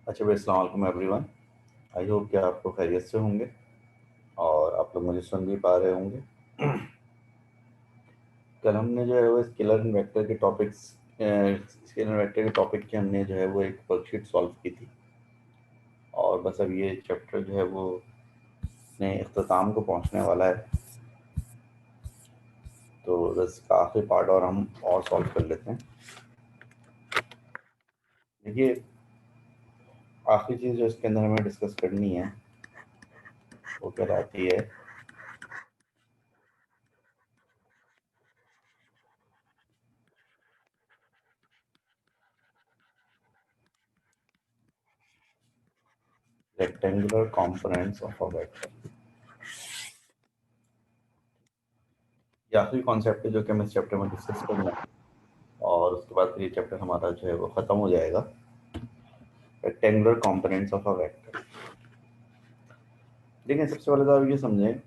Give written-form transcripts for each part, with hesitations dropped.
अच्छा भाई, अस्सलाम वालेकुम एवरीवन। आई होप कि आपको खैरियत से होंगे और आप लोग मुझे सुन भी पा रहे होंगे। कल हमने जो है वो स्केलर एंड वेक्टर के टॉपिक की हमने जो है वो एक वर्कशीट सॉल्व की थी। और बस अब ये चैप्टर जो है वो अपने अख्ताम को पहुंचने वाला है, तो बस इसका आखिरी पार्ट और हम और सॉल्व कर लेते हैं। देखिए, आखिरी चीज़ जो इसके अंदर हमें डिस्कस करनी है वो कहलाती है rectangular components of a vector. ये आखिरी कॉन्सेप्ट है जो कि हम इस चैप्टर में डिस्कस करना है, और उसके बाद फिर ये चैप्टर हमारा जो है वो ख़त्म हो जाएगा। Rectangular components of a vector. देखिए, सबसे पहले तो आप ये समझें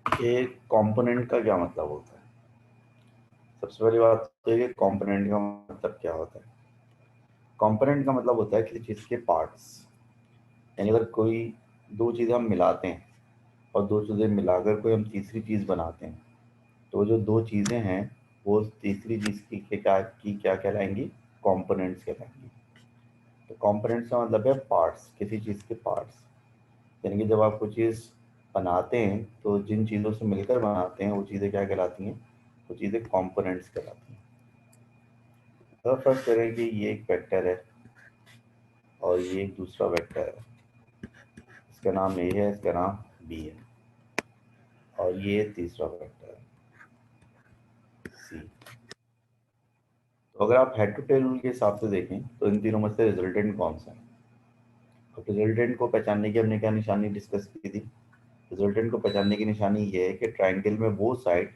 कि कंपोनेंट का क्या मतलब होता है। सबसे पहली बात तो ये कि कंपोनेंट का मतलब क्या होता है। कंपोनेंट का मतलब होता है किसी चीज़ के पार्ट्स। यानी अगर कोई दो चीज़ें हम मिलाते हैं और दो चीज़ें मिलाकर कोई हम तीसरी चीज़ बनाते हैं, तो जो दो चीज़ें हैं वो तीसरी चीज़ की क्या कहलाएंगी? कंपोनेंट्स कहलाएंगी। तो कंपोनेंट्स का मतलब है पार्ट्स, किसी चीज़ के पार्ट्स। यानी कि जब आप कोई चीज़ बनाते हैं तो जिन चीज़ों से मिलकर बनाते हैं वो चीज़ें क्या कहलाती हैं? वो चीज़ें कंपोनेंट्स कहलाती हैं। तो फर्स्ट करें कि ये एक वेक्टर है और ये एक दूसरा वेक्टर है। इसका नाम ए है, इसका नाम बी है, और ये तीसरा वेक्टर है सी। तो अगर आप हेड टू टेल रूल के हिसाब से देखें तो इन तीनों में से रिजल्टेंट कौन सा है? अब रिजल्टेंट को पहचानने की हमने क्या निशानी डिस्कस की थी? रिजल्टेंट को पहचानने की निशानी ये है कि ट्राइंगल में वो साइड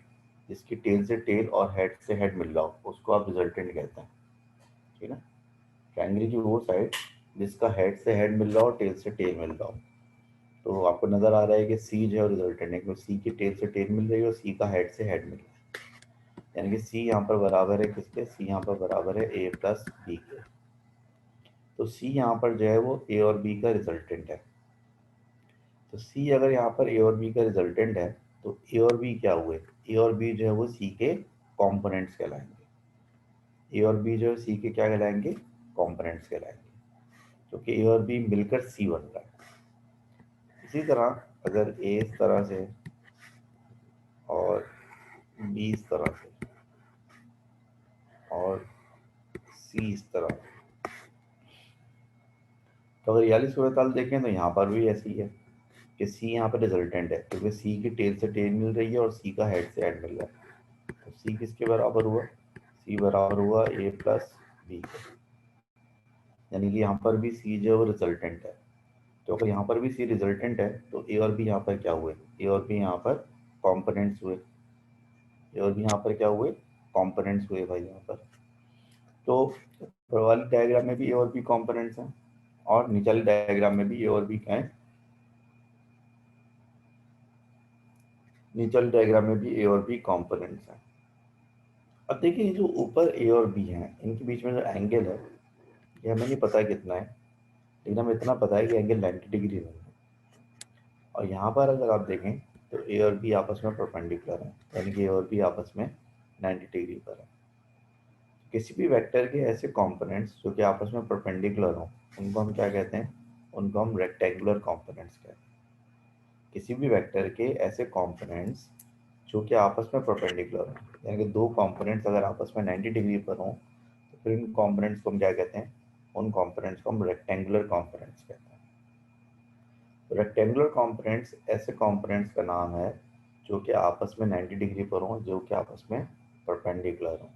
जिसकी टेल से टेल और हेड से हेड मिल रहा हो उसको आप रिजल्टेंट कहते हैं। ठीक है ना? ट्राइंगल की वो साइड जिसका हेड से हेड मिल रहा हो, टेल से टेल मिल रहा हो। तो आपको नजर आ रहा है कि सी जो है रिजल्टेंट है, क्योंकि सी की टेल से टेल मिल रही है और सी का हेड से हेड मिल रहा है। यानी कि सी यहाँ पर बराबर है किसके? सी यहाँ पर बराबर है ए प्लस बी के। तो सी यहाँ पर जो है वो ए और बी का रिजल्टेंट है। तो सी अगर यहाँ पर ए और बी का रिजल्टेंट है तो ए और बी क्या हुए? ए और बी जो है वो सी के कॉम्पोनेंट्स कहलाएंगे। ए और बी जो है सी के क्या कहलाएंगे? कॉम्पोनेंट्स कहलाएंगे, क्योंकि ए और बी मिलकर सी बन रहा है। इसी तरह अगर ए इस तरह से और बी इस तरह से और सी इस तरह से, तो अगर याली सूरत हाल देखें तो यहाँ पर भी ऐसी है कि सी यहाँ पर रिजल्टेंट है, क्योंकि सी की टेल से टेल मिल रही है और सी का हेड से हेड मिल रहा है। तो सी किसके बराबर हुआ? सी बराबर हुआ ए प्लस बी के। यानी कि यहाँ पर भी सी जो है वो रिजल्टेंट है। तो अगर यहाँ पर भी सी रिजल्टेंट है तो ए और बी यहाँ पर क्या हुए? ए और बी यहाँ पर कॉम्पोनेंट्स हुए। ए और बी यहाँ पर क्या हुए? कॉम्पोनेंट्स हुए भाई यहाँ पर। तो ऊपर वाली डायग्राम में भी ए और बी कॉम्पोनेंट्स हैं और नीचे वाली डायग्राम में भी ए और बी क्या है? नीचे वाली डायग्राम में भी ए और बी कॉम्पोनेंट्स हैं। अब देखिए, ये जो ऊपर ए और बी हैं इनके बीच में जो एंगल है ये हमें नहीं पता कितना है, लेकिन हमें इतना पता है कि एंगल 90 डिग्री है। और यहाँ पर अगर आप देखें तो ए और बी आपस में परपेंडिकुलर है, यानी कि ए और बी आपस में 90 डिग्री पर है। किसी भी वेक्टर के ऐसे कंपोनेंट्स जो कि आपस में परपेंडिकुलर हों उनको हम क्या कहते हैं? उनको हम रेक्टेंगुलर कंपोनेंट्स कहते हैं। किसी भी वेक्टर के ऐसे कंपोनेंट्स जो कि आपस में परपेंडिकुलर हों, यानी कि दो कंपोनेंट्स अगर आपस में 90 डिग्री पर हों तो फिर इन कंपोनेंट्स को हम क्या कहते हैं? उन कंपोनेंट्स को हम रेक्टेंगुलर कंपोनेंट्स कहते हैं। रेक्टेंगुलर कंपोनेंट्स ऐसे कंपोनेंट्स का नाम है जो कि आपस में 90 डिग्री पर हों, जो कि आपस में परपेंडिकुलर हों।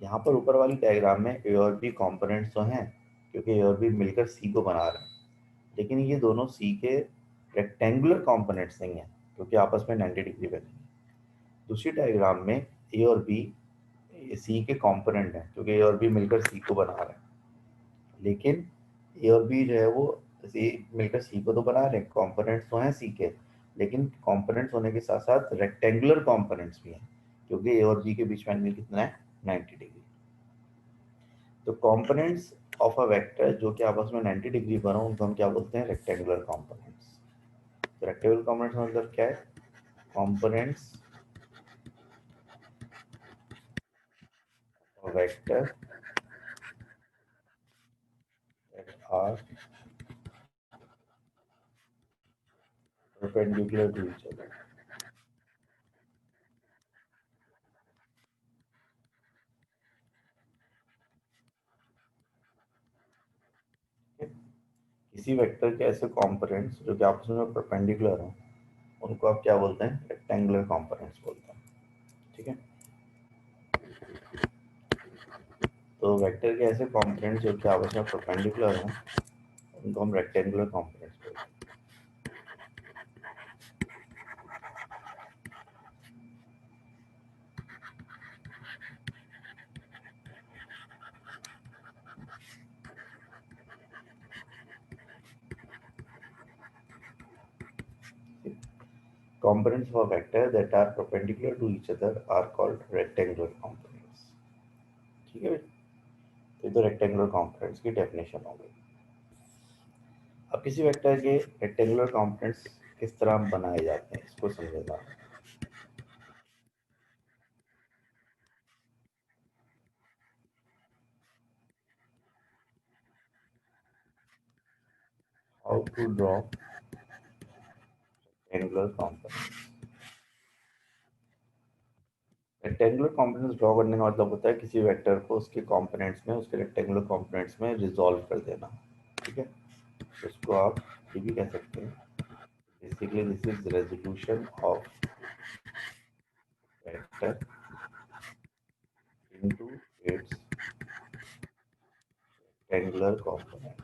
यहाँ पर ऊपर वाली डायग्राम में ए और बी कंपोनेंट्स तो हैं, क्योंकि ए और बी मिलकर सी को बना रहे हैं, लेकिन ये दोनों सी के रेक्टेंगुलर कंपोनेंट्स नहीं हैं, क्योंकि आपस में 90 डिग्री पर नहीं है। दूसरी डायग्राम में ए और बी सी के कंपोनेंट हैं, क्योंकि ए और बी मिलकर सी को बना रहे हैं, लेकिन ए और बी जो है वो सी मिलकर सी को तो बना रहे हैं, कंपोनेंट्स तो हैं सी के, लेकिन कंपोनेंट्स होने के साथ साथ रेक्टेंगुलर कंपोनेंट्स भी हैं, क्योंकि ए और बी के बीच में एंगल कितना है? 90 डिग्री। तो कंपोनेंट्स ऑफ अ वेक्टर जो कि आपस में 90 डिग्री पर हो उनको हम क्या बोलते हैं, रेक्टेंगुलर कंपोनेंट्स। तो रेक्टेंगुलर कंपोनेंट्स मतलब क्या है, components of vector that are perpendicular to each other। किसी वेक्टर के ऐसे कंपोनेंट्स जो कि आपस में परपेंडिकुलर हैं उनको आप क्या बोलते हैं, रेक्टेंगुलर कंपोनेंट्स बोलते हैं। ठीक है, तो वेक्टर के ऐसे कंपोनेंट्स जो कि आपस में परपेंडिकुलर हैं उनको हम रेक्टेंगुलर कंपोनेंट्स बोलते हैं। Components of a vector that are perpendicular to each other are called rectangular components। ठीक है भाई, तो ये तो रेक्टेंगुलर कंपोनेंट्स की डेफिनेशन हो गई। अब किसी वेक्टर के रेक्टेंगुलर कंपोनेंट्स किस तरह बनाए जाते हैं इसको समझना। How to draw rectangular components. Rectangular components draw करने का मतलब होता है किसी वेक्टर को उसके कंपोनेंट्स में, उसके रेक्टेंगुलर कंपोनेंट्स में रिजॉल्व कर देना। ठीक है, तो इसको आप ये भी कह सकते हैं, basically this is resolution of vector into its rectangular component.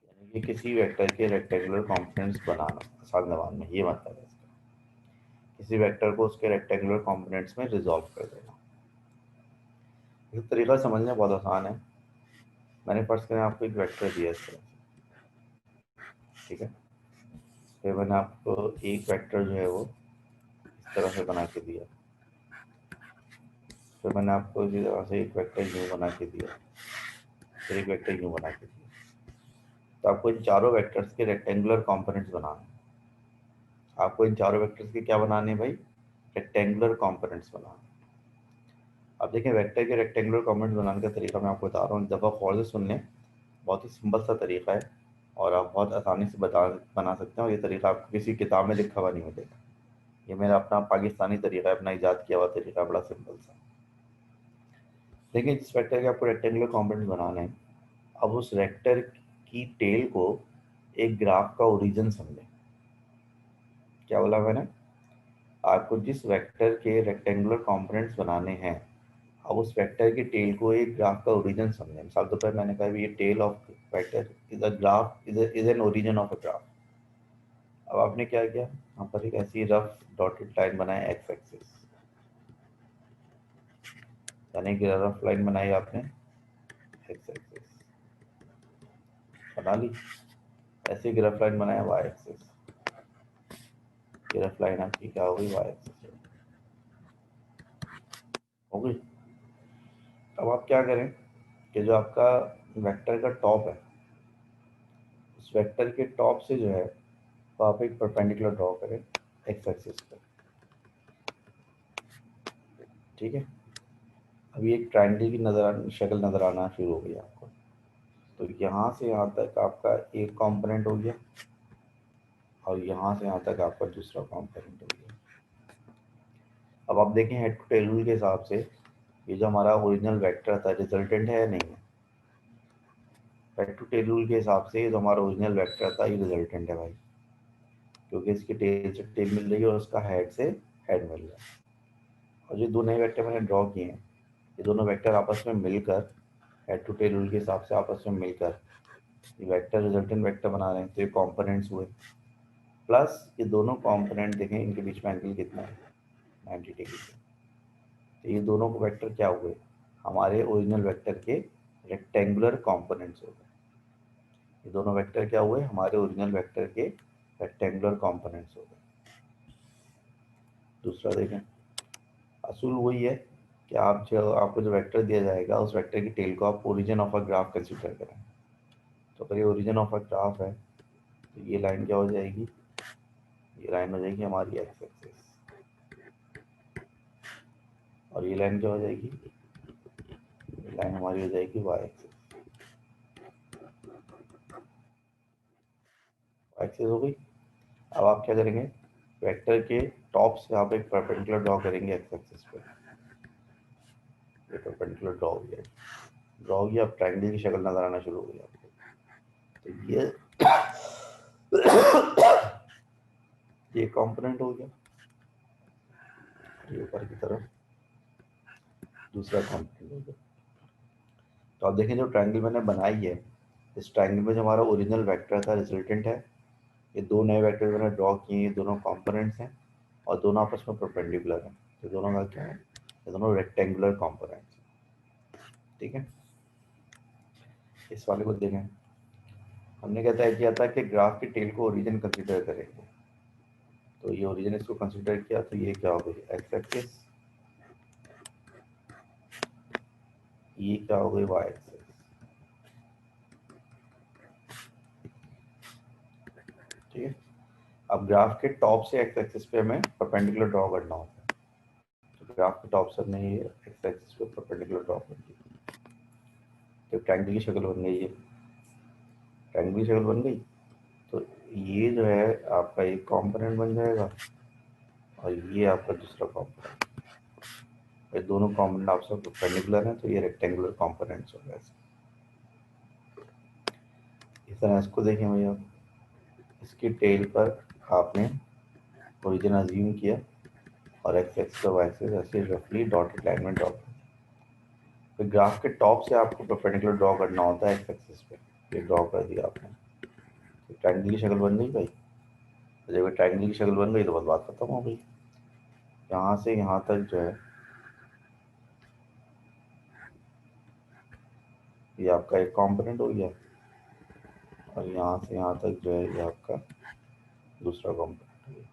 यानी कि किसी वेक्टर के रेक्टेंगुलर कंपोनेंट्स बनाना, आसान जबान में ये मतलब है इसका, किसी वेक्टर को उसके रेक्टेंगुलर कंपोनेंट्स में रिजॉल्व कर देना। ये तरीका समझना बहुत आसान है। मैंने फर्स्ट करें आपको एक वेक्टर दिया इस तरह से, ठीक है, फिर मैंने आपको एक वेक्टर जो है वो इस तरह से बना के दिया, फिर मैंने आपको इसी तरह से एक वेक्टर यूँ बना के दिया, फिर एक वेक्टर यूँ बना के दिया। तो आपको इन चारों वेक्टर्स के रेक्टेंगुलर कंपोनेंट्स बनाने, आपको इन चारों वेक्टर्स के क्या बनाने भाई, रेक्टेंगुलर कंपोनेंट्स बनाने। अब देखिए वेक्टर के रेक्टेंगुलर कंपोनेंट्स बनाने का तरीका मैं आपको बता रहा हूँ, एक दफ़ा और से सुन लें। बहुत ही सिंपल सा तरीका है और आप बहुत आसानी से बना सकते हैं, और ये तरीका आपको किसी किताब में लिखा हुआ नहीं मिलेगा। ये मेरा अपना पाकिस्तानी तरीका है, अपना ईजाद किया हुआ तरीका, बड़ा सिंपल सा। देखिए जिस वेक्टर के आपको रेक्टेंगुलर कंपोनेंट्स बनाने हैं, अब उस वेक्टर की टेल को एक ग्राफ का ओरिजिन समझें। क्या बोला मैंने, आपको जिस वेक्टर के रेक्टेंगुलर कंपोनेंट्स बनाने हैं, अब उस वेक्टर की टेल को एक ग्राफ का ओरिजिन समझें। मिसाल के तौर पर मैंने कहा ये tail of vector is a graph, is an origin of a graph. अब आपने क्या किया, यहाँ पर एक ऐसी रफ डॉटेड लाइन बनाए एक्स एक्सिस, यानी कि रफ लाइन बनाई आपने एक्स एक्सिस बना ली। ऐसी रफ लाइन बनाया वाई एक्सिस, ये रफ लाइन आपकी क्या हो गई, वाई एक्सिस हो गई। अब आप क्या करें कि जो आपका वेक्टर का टॉप है, उस वेक्टर के टॉप से जो है तो आप एक परपेंडिकुलर ड्रॉ करें एक्स एक्सिस पर। ठीक है, अभी एक ट्रायंगल की शक्ल नज़र आना शुरू हो गई आपको। तो यहाँ से यहाँ तक आपका एक कंपोनेंट हो गया, और यहाँ से यहाँ तक आपका दूसरा कंपोनेंट हो गया। अब आप देखें हेड टू टेल रूल के हिसाब से ये जो हमारा ओरिजिनल वेक्टर था रिजल्टेंट है या नहीं है। हेड टू टेल रूल के हिसाब से ये जो हमारा ओरिजिनल वेक्टर था ये रिजल्टेंट है भाई, क्योंकि इसकी टेल से टेल मिल रही है और उसका हेड से हेड मिल रहा है। और जो दो नए वेक्टर मैंने ड्रॉ किए हैं, ये दोनों वेक्टर आपस में मिलकर, हेड टू टेल रूल के हिसाब से आपस में मिलकर ये वेक्टर रिजल्टेंट वेक्टर बना रहे हैं। तो ये कंपोनेंट्स हुए, प्लस ये दोनों कंपोनेंट देखें इनके बीच में एंगल कितना है, 90 डिग्री। तो ये दोनों वेक्टर क्या हुए, हमारे ओरिजिनल वेक्टर के रेक्टेंगुलर कंपोनेंट्स हो गए। ये दोनों वेक्टर क्या हुए, हमारे ओरिजिनल वेक्टर के रेक्टेंगुलर कंपोनेंट्स हो गए। दूसरा देखें, असूल वही है कि आप जो आपको जो वेक्टर दिया जाएगा उस वेक्टर की टेल को आप origin of a graph consider करें। तो अगर ये ओरिजिन ऑफ अ ग्राफ है तो ये लाइन क्या हो जाएगी, ये लाइन हो जाएगी हमारी एक्स एक्सिस, और ये लाइन क्या हो जाएगी, ये लाइन हमारी हो जाएगी वाई एक्सिस। एक्सिस हो गई। अब आप क्या करेंगे, वेक्टर के टॉप से आप एक परपेंडिकुलर ड्रॉ करेंगे एक्स एक्सिस पे। ये परपेंडिकुलर ड्रॉ हो गया, ड्रॉ हो गया। अब ट्रायंगल की शक्ल नजर आना शुरू हो गई आपको। तो ये कंपोनेंट हो गया, ये ऊपर की तरफ दूसरा कंपोनेंट हो गया। तो आप देखें जो ट्रायंगल मैंने बनाई है, इस ट्रायंगल में जो हमारा ओरिजिनल वेक्टर था रिजल्टेंट है, ये दो नए वेक्टर मैंने ड्रॉ किए, ये दोनों कंपोनेंट्स हैं और दोनों आपस में परपेंडिकुलर हैं। तो दोनों का क्या है, ये दोनों रेक्टेंगुलर कंपोनेंट्स। ठीक है, इस वाले को देखें, हमने क्या तय किया था कि ग्राफ की टेल को ओरिजिन कंसीडर करेंगे। तो ये ओरिजिन इसको कंसीडर किया, तो ये क्या हो गई एक्स एक्सिस, ये क्या हो गई वाई एक्सिस। ठीक है, अब ग्राफ के टॉप से एक्स एक्सिस पे हमें परपेंडिकुलर ड्रॉ करना होता है। तो ग्राफ के टॉप से हमने ये एक्स एक्सिस पे परपेंडिकुलर ड्रॉ कर दी, तो ट्रायंगल की शक्ल बन गई है, ट्रायंगल की शक्ल बन गई। तो ये जो है आपका एक कंपोनेंट बन जाएगा और ये आपका दूसरा कंपोनेंट। ये दोनों कंपोनेंट आपसे परपेंडिकुलर हैं, तो ये रेक्टेंगुलर कंपोनेंट्स हो गए। इस तरह इसको देखें भैया, इसकी टेल पर आपने ओरिजिन अज्यूम किया और एक्स एक्सिस और वाई एक्सिस ऐसे रफली डॉटेड लाइन में ड्रॉ किया। फिर ग्राफ के टॉप से आपको परपेंडिकुलर ड्रॉ करना होता है एक्स एक्सिस पे, ये ड्रॉ कर दिया आपने, तो ट्रायंगल की शक्ल बन गई भाई। तो जब ट्रायंगल की शक्ल बन गई तो बस बात खत्म हो गई। यहाँ से यहाँ तक जो है ये आपका एक कंपोनेंट हो गया, और यहाँ से यहाँ तक जो है ये आपका दूसरा कंपोनेंट हो गया,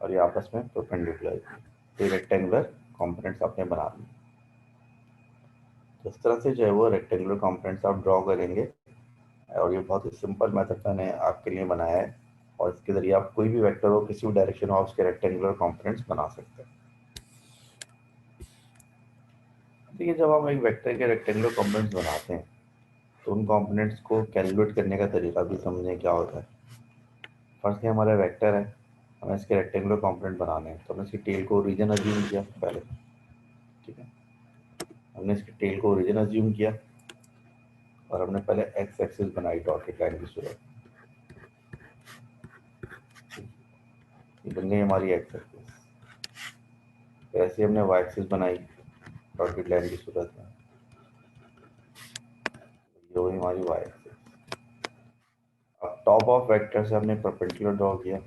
और ये आपस में परपेंडिकुलर, ये रेक्टेंगुलर कंपोनेंट्स आपने बना लिए। तो इस तरह से जो है वो रेक्टेंगुलर कंपोनेंट्स आप ड्रॉ करेंगे, और ये बहुत ही सिंपल मेथड मैंने आपके लिए बनाया है, और इसके जरिए आप कोई भी वेक्टर हो किसी भी डायरेक्शन में उसके रेक्टेंगुलर कंपोनेंट्स बना सकते हैं। देखिए, जब हम एक वेक्टर के रेक्टेंगुलर कंपोनेंट्स बनाते हैं तो उन कंपोनेंट्स को कैलकुलेट करने का तरीका भी समझें क्या होता है। फर्स्ट ये हमारा वेक्टर है, हमें इसके रेक्टेंगुलर कंपोनेंट बनाने हैं, तो हमने इसकी टेल को ओरिजिन अज्यूम किया पहले। ठीक है, हमने इसकी टेल को ओरिजिन अज्यूम किया और हमने पहले एक्स एक्सिस बनाई डॉटेड लाइन की सूरत। ये बन गई हमारी एक्स एक्सिस। फिर ऐसे हमने वाई एक्सिस बनाई डॉटेड लाइन की सूरत में, ये हुई हमारी वाई एक्सिस। अब टॉप ऑफ वेक्टर से हमने परपेंडिकुलर ड्रॉ किया,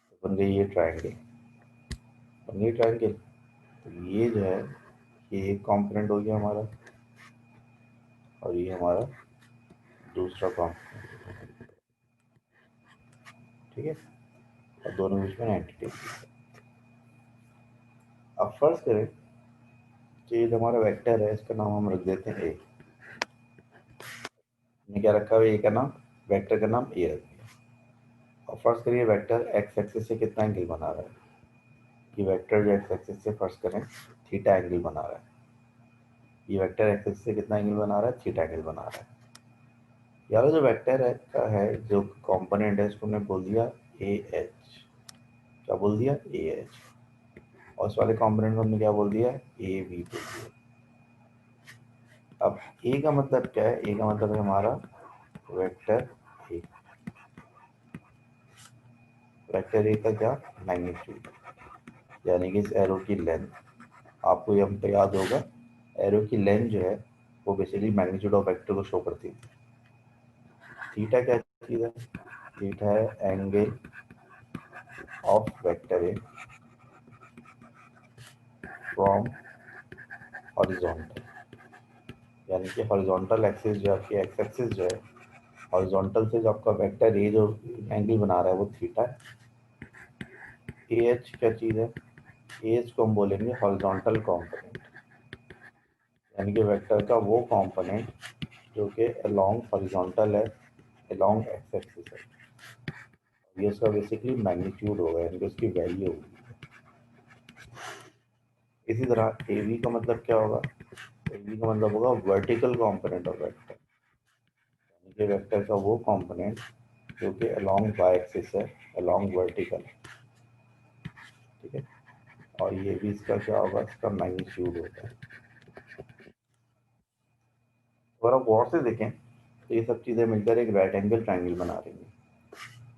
तो बन गई ये ट्रायंगल, बन गई ट्रायंगल। तो ये जो है ये एक कंपोनेंट हो गया हमारा, और ये हमारा दूसरा कंपोनेंट। ठीक है, और दोनों बीच में 90 डिग्री। अब फर्ज करें कि ये जो हमारा वेक्टर है इसका नाम हम रख देते हैं ए। हमने क्या रखा हुआ, ए का नाम, वेक्टर का नाम ए रख दिया। और फर्ज करिए वेक्टर एक्स एक्सिस से कितना एंगल बना रहा है, कि वेक्टर जो एक्स एक्सिस से फर्ज करें थीटा एंगल बना रहा है। ये वेक्टर एक्स एक्सिस से कितना एंगल बना रहा है, थीटा एंगल बना रहा है। यार जो वेक्टर है का है जो कंपोनेंट है इसको हमने बोल दिया ए एच। क्या बोल दिया, ए एच। और इस वाले कंपोनेंट को हमने क्या बोल दिया, ए बी बोल दिया। अब ए का मतलब क्या है, ए का मतलब है हमारा वेक्टर ए। वेक्टर ए का क्या, मैग्नीट्यूड, यानी कि इस एरो की लेंथ। आपको ये हमको याद होगा, एरो की लेंथ जो है वो बेसिकली मैग्नीट्यूड ऑफ वेक्टर को शो करती है। थीटा क्या चीज है, थीटा है angle of vector A from horizontal, यानी कि हॉरिजॉन्टल एक्सिस जो आपकी एक्स एक्सिस जो है, हॉरिजॉन्टल से जो आपका वेक्टर ए जो एंगल बना रहा है वो थीटा है। ए एच क्या चीज़ है, एज को हम बोलेंगे हॉरिजॉन्टल कंपोनेंट, यानी कि वेक्टर का वो कंपोनेंट जो कि अलोंग हॉरिजॉन्टल है, अलोंग एक्स एक्सिस है। ये उसका बेसिकली मैग्नीट्यूड होगा, यानी कि उसकी वैल्यू होगी। इसी तरह ए वी का मतलब क्या होगा? ए वी का मतलब होगा वर्टिकल कंपोनेंट ऑफ वेक्टर, यानी कि वेक्टर का वो कंपोनेंट जो कि अलोंग वाई एक्सिस है, अलोंग वर्टिकल, ठीक है। और ये भी इसका क्या होगा? इसका मैग्नीट्यूड होता है। अगर आप गौर से देखें तो ये सब चीज़ें मिलकर एक राइट एंगल ट्राइंगल बना रही हैं।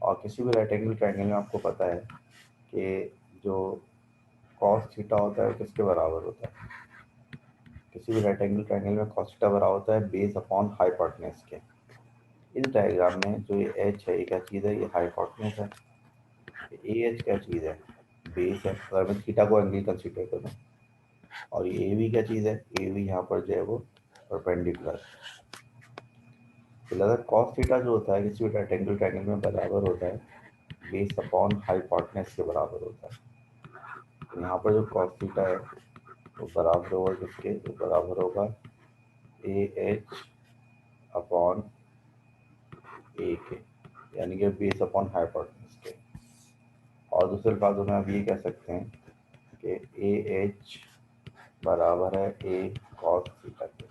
और किसी भी राइट एंगल ट्राइंगल में आपको पता है कि जो कॉस थीटा होता है वो किसके बराबर होता है? किसी भी राइट एंगल ट्राइंगल में कॉस थीटा बराबर होता है बेस अपॉन हाइपोटेन्यूज के। इस डायग्राम में जो ये एच है, ये क्या चीज़ है? ये हाइपोटेन्यूज है। ए एच क्या चीज़ है? बेस है, अगर मैं थीटा को एंगल कंसीडर करूँ। और ये ए वी क्या चीज़ है? ए वी यहाँ पर जो है वो परपेंडिकुलर। तो लगा कॉस थीटा जो होता है किसी भी राइट एंगल ट्राइंगल में बराबर होता है बेस अपॉन हाइपोटेन्यूज के बराबर होता है। तो यहाँ पर जो कॉस थीटा है वो बराबर होगा किसके? तो बराबर होगा ए एच अपॉन ए के, यानी कि बेस अपॉन हाइपोटेन्यूज के। और दूसरे अल्फाजों में आप ये कह सकते हैं कि ए एच बराबर है ए कॉस थीटा के,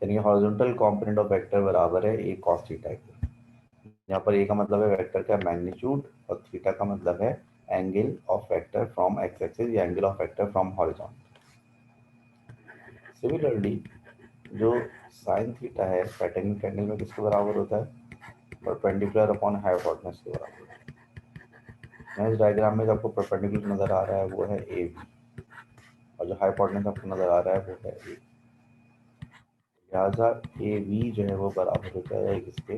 यानी हॉरिजॉन्टल कंपोनेंट ऑफ वेक्टर बराबर है ए कॉस थीटा के। यहाँ पर ए का मतलब है वेक्टर का मैग्नीट्यूड और थीटा का मतलब है angle of vector from X axis या angle of vector from horizontal. Similarly जो साइन थीटा है राइट एंगल ट्रायंगल में किसके बराबर होता है? परपेंडिकुलर अपॉन हाइपोटेन्यूज के बराबर। मैं इस डायग्राम में जो आपको परपेंडिकुलर नजर आ रहा है वो है ए बी, और जो हाइपोटेन्यूज आपको नजर आ रहा है वो है ए। लिहाजा ए वी जो है वो बराबर हो जाएगा किसके?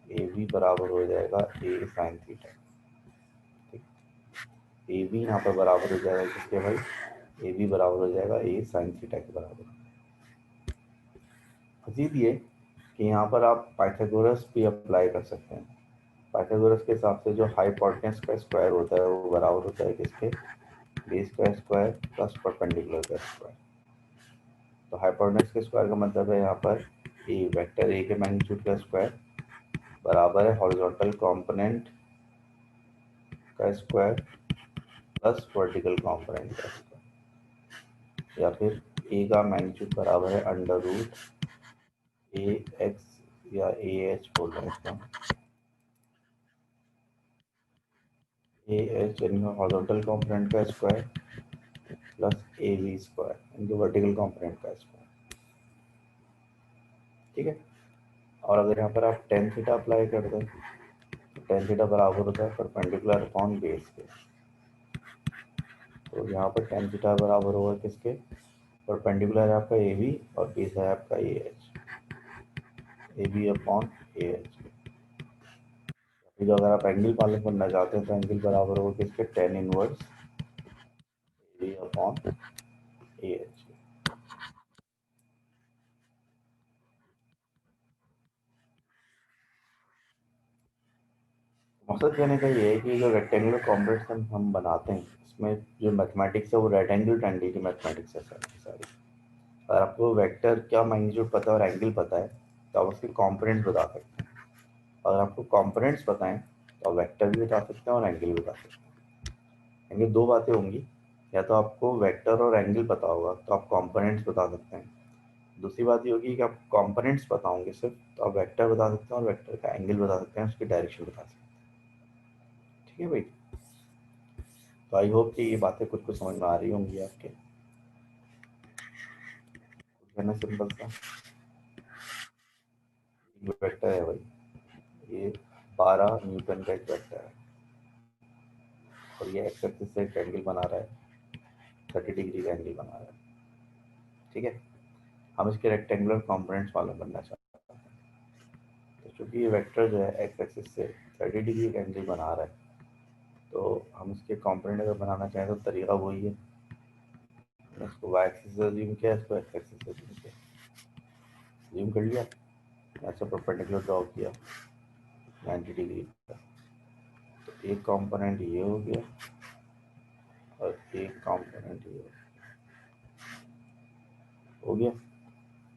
ए वी बराबर हो जाएगा ए साइन थीटा। ए वी यहाँ पर बराबर हो जाएगा किसके भाई? ए वी बराबर हो जाएगा ए साइन थीटा के बराबर। मजीद ये कि यहाँ पर आप पाइथागोरस भी अप्लाई कर सकते हैं। पाइथागोरस के हिसाब से जो हाइपोटेन्यूज का स्क्वायर होता है वो बराबर होता है किसके? बेस का स्क्वायर प्लस परपेंडिकुलर का स्क्वायर। तो हाइपोटेन्यूज के स्क्वायर का मतलब है यहाँ पर ए वेक्टर ए के मैग्नीट्यूड का स्क्वायर बराबर है हॉरिजॉन्टल कंपोनेंट का स्क्वायर प्लस वर्टिकल कंपोनेंट का स्क्वायर, या फिर ए का मैग्नीट्यूड बराबर है अंडर रूट ए एक्स या ए एच बोल रहे हैं इसका, ए एच यानी हॉरिजॉन्टल कंपोनेंट का square plus A V square इनके वर्टिकल कंपोनेंट का स्क्वायर, ठीक है। और अगर यहाँ पर आप टेन थीटा अप्लाई कर दें तो टेन थीटा बराबर होता है परपेंडिकुलर अपॉन बेस के। तो यहाँ पर टेन थीटा बराबर होगा किसके? परपेंडिकुलर है आपका ए वी और बेस है आपका A H, A B upon A H. जो अगर आप एंगल मालूम करना चाहते हैं तो एंगल बराबर होगा किसके? Tan inverse A upon A H. मकसद कहने का ये है कि जो रेक्टेंगुलर कॉम्पोनेंट्स हम बनाते हैं इसमें जो मैथमेटिक्स है वो राइट एंगल ट्रायंगल की मैथमेटिक्स है सारी। अगर आपको वेक्टर क्या मैग्नीट्यूड पता है और एंगल पता है तो आप उसके कॉम्पोनेंट्स बता सकते हैं। अगर आपको कॉम्पोनेंट्स पता है तो आप वेक्टर भी बता सकते हैं और एंगल भी बता सकते हैं। यानी दो बातें होंगी, या तो आपको वेक्टर और एंगल पता होगा तो आप कॉम्पोनेंट्स बता सकते हैं। दूसरी बात ये होगी कि आप कॉम्पोनेंट्स पता होंगे सिर्फ तो आप वेक्टर बता सकते हैं और वेक्टर का एंगल बता सकते हैं, उसकी डायरेक्शन बता सकते हैं। ठीक है भाई, तो आई होप कि ये बातें कुछ कुछ समझ में आ रही होंगी आपके। कहना सिंपल सा वेक्टर है भाई, ये 12 न्यूटन का एक वेक्टर है और ये एक्स एक्सिस से एक एंगल बना रहा है, 30 डिग्री का एंगल बना रहा है, ठीक है। हम इसके रेक्टेंगुलर कंपोनेंट्स मालूम करना चाहते हैं। तो चूंकि ये वेक्टर जो है एक्स एक्सिस से 30 डिग्री का एंगल बना रहा है तो हम इसके कंपोनेंट अगर बनाना चाहें तो तरीका वही है, इसको वाई एक्सिस से जूम किया, इसको एक्स एक्सिस से जूम किया, जूम कर लिया, ऐसा परपेंडिकुलर ड्रॉ किया 90 डिग्री का। तो एक कंपोनेंट ये हो गया और एक कंपोनेंट ये हो गया।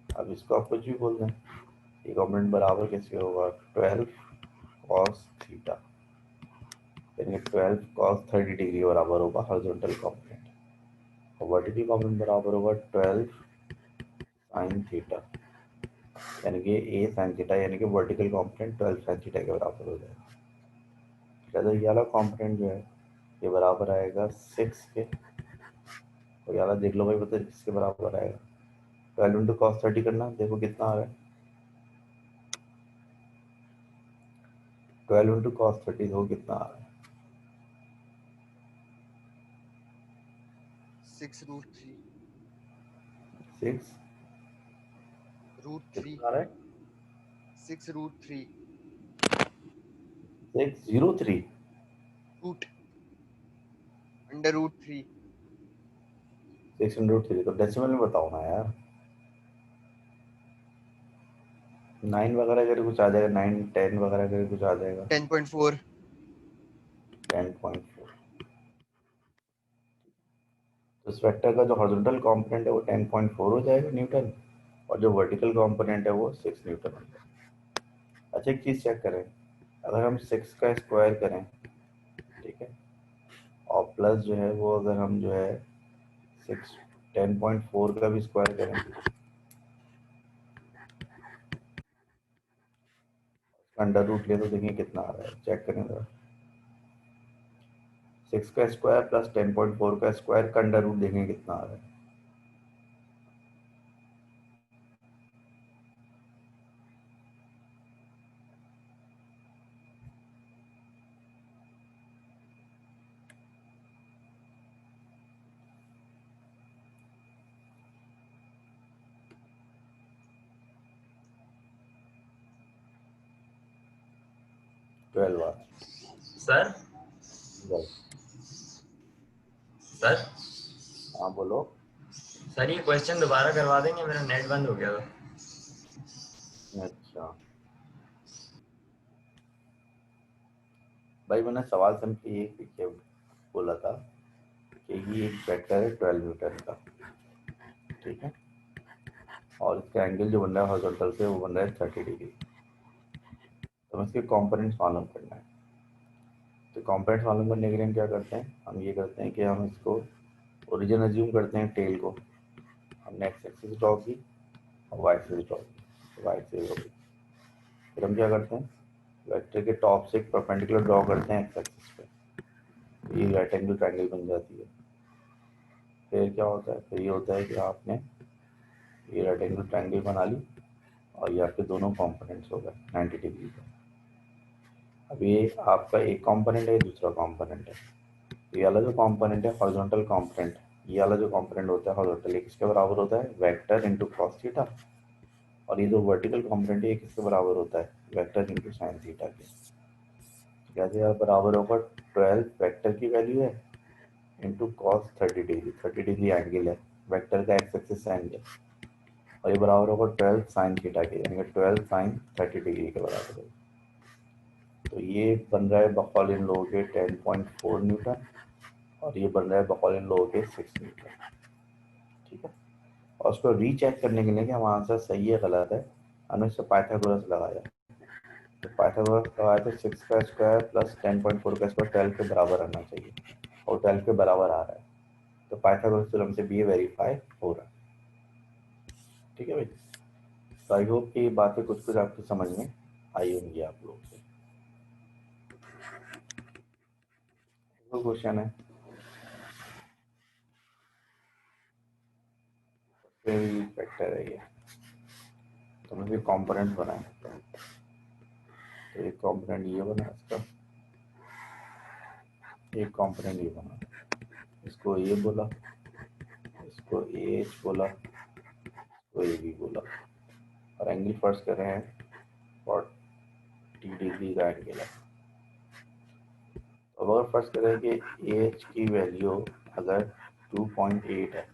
अब इसको आप कुछ भी बोल दें, ये कंपोनेंट बराबर कैसे होगा, 12 cos थीटा, यानी 12 cos 30 डिग्री बराबर होगा हॉरिजॉन्टल कंपोनेंट, और वर्टिकल कंपोनेंट बराबर होगा 12 sin थीटा, यानी कि ए sin थीटा, यानी कि वर्टिकल कंपोनेंट 12 sin थीटा के बराबर हो जाएगा। तो ये वाला कंपोनेंट जो है ये बराबर आएगा 6 के, और ये वाला देख लो भाई, पता है किसके बराबर आएगा, 12 इंटू cos 30 करना, देखो कितना आ रहा है, 12 इंटू cos 30 देखो कितना आ रहा है, 6√3 6 √3 कितना आ रहा है, 6√3 603, रूट √3 603, तो डेसिमल में बताओ ना यार, 9 वगैरह करके कुछ आ जाएगा, 9 10 वगैरह करके कुछ आ जाएगा, 10.4 10.4। तो इस वेक्टर का जो हॉरिजॉन्टल कंपोनेंट है वो 10.4 हो जाएगा न्यूटन, और जो वर्टिकल कंपोनेंट है वो 6 न्यूटन हो जाएगा। अच्छा एक चीज़ चेक करें, अगर हम 6 का स्क्वायर करें, ठीक है, और प्लस जो है वो अगर हम जो है 6 10.4 का भी स्क्वायर करें, अंडर रूट ले तो देखिए कितना आ रहा है, चेक करें जरा, 6 का स्क्वायर प्लस 10.4 का स्क्वायर का अंडर रूट देखें कितना आ रहा है, ट्वेल्व आ सर रहा है। सर हाँ बोलो। सर ये क्वेश्चन दोबारा करवा देंगे, मेरा नेट बंद हो गया था। अच्छा भाई, मैंने सवाल सिंपली ये पीछे बोला था कि ये एक वेक्टर है 12 न्यूटन का, ठीक है, और इसका एंगल जो बन रहा है हॉरिजॉन्टल से वो बन रहा है 30 डिग्री, तो हमें इसके कॉम्पोनेंट्स मालूम करना है। तो कॉम्पोनेंट्स मालूम करने के लिए हम क्या करते हैं, हम ये करते हैं कि हम इसको ओरिजिन अज्यूम करते हैं, टेल को हमने एक्स एक्सिस ड्रॉ की और वाई एक्सिस ड्रॉ की, वाई एक्सिस होगी, फिर हम क्या करते हैं, वेक्टर के टॉप से एक परपेंडिकुलर ड्रॉ करते हैं एक्स एक्सिस पे, ये राइट एंगल ट्रायंगल बन जाती है। फिर क्या होता है, फिर ये होता है कि आपने ये राइट एंगल ट्रायंगल बना ली और ये आपके दोनों कंपोनेंट्स हो गए 90 डिग्री का। अब ये आपका एक कंपोनेंट है, दूसरा कंपोनेंट है, ये वाला जो कंपोनेंट है हॉरिजॉन्टल कंपोनेंट, ये वाला जो कंपोनेंट होता है हॉरिजॉन्टल, ये किसके बराबर होता है, वेक्टर इंटू कॉस थीटा, और ये जो वर्टिकल कंपोनेंट है ये किसके बराबर होता है, वेक्टर इंटू साइन थीटा के। कैसे यार बराबर होगा, 12 वेक्टर की वैल्यू है into cos 30 degree, 30 degree angle है, वेक्टर का एक्स एक्सिस एंगल, और ये बराबर होगा 12 साइन थीटा के, यानी कि 12 साइन 30 डिग्री के बराबर है। तो ये बन रहा है बकौलिन लो के 10.4 न्यूटन, और ये बन रहा है बकौलिन लो के 6 न्यूटन, ठीक है। और उसको रीचेक करने के लिए कि हमारा आंसर सही है गलत है, हमने इससे पाइथागोरस लगाया, तो पाइथागोरस लगाया तो 6 का स्क्वायर प्लस 10.4 का स्क्वायर 12 के बराबर आना चाहिए, और 12 के बराबर आ रहा है, तो पाइथागोरस थ्योरम से भी ये वेरीफाई हो रहा है, ठीक है भाई। तो आई होप कि ये बातें कुछ कुछ आपको समझ में आई होंगी आप लोग से। तो क्वेश्चन है, वेक्टर है ये, तो मुझे कंपोनेंट बनाए, तो एक कंपोनेंट ये बना, इसका एक कंपोनेंट ये बना, इसको ये बोला, इसको ए एच बोला, इसको ए बी बोला, और एंगल फर्स्ट कर रहे हैं 40 डिग्री का एंगल है। तो अगर फर्स्ट करें कि ए एच की वैल्यू अगर 2.8 है,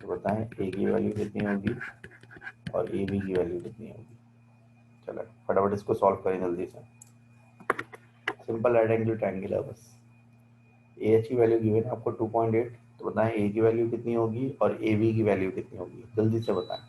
तो बताएं ए की वैल्यू कितनी होगी और ए बी की वैल्यू कितनी होगी। चलो फटाफट इसको सॉल्व करें जल्दी से। सिंपल राइट एंगल ट्रायंगल है बस। ए एच की वैल्यू गिवन है आपको 2.8, तो बताएं ए की वैल्यू कितनी होगी और ए बी की वैल्यू कितनी होगी, जल्दी से बताएं।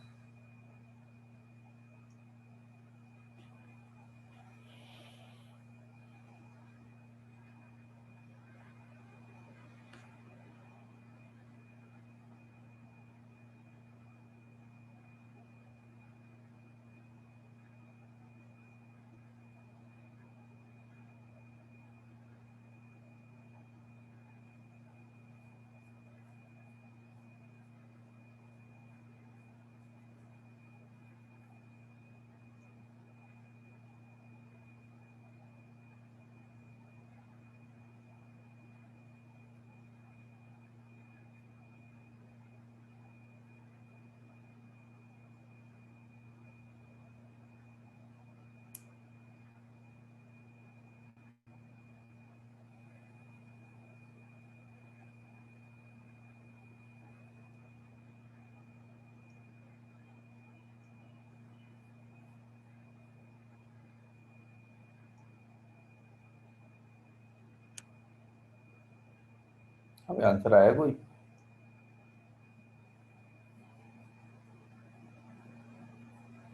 हमें आंसर आया कोई?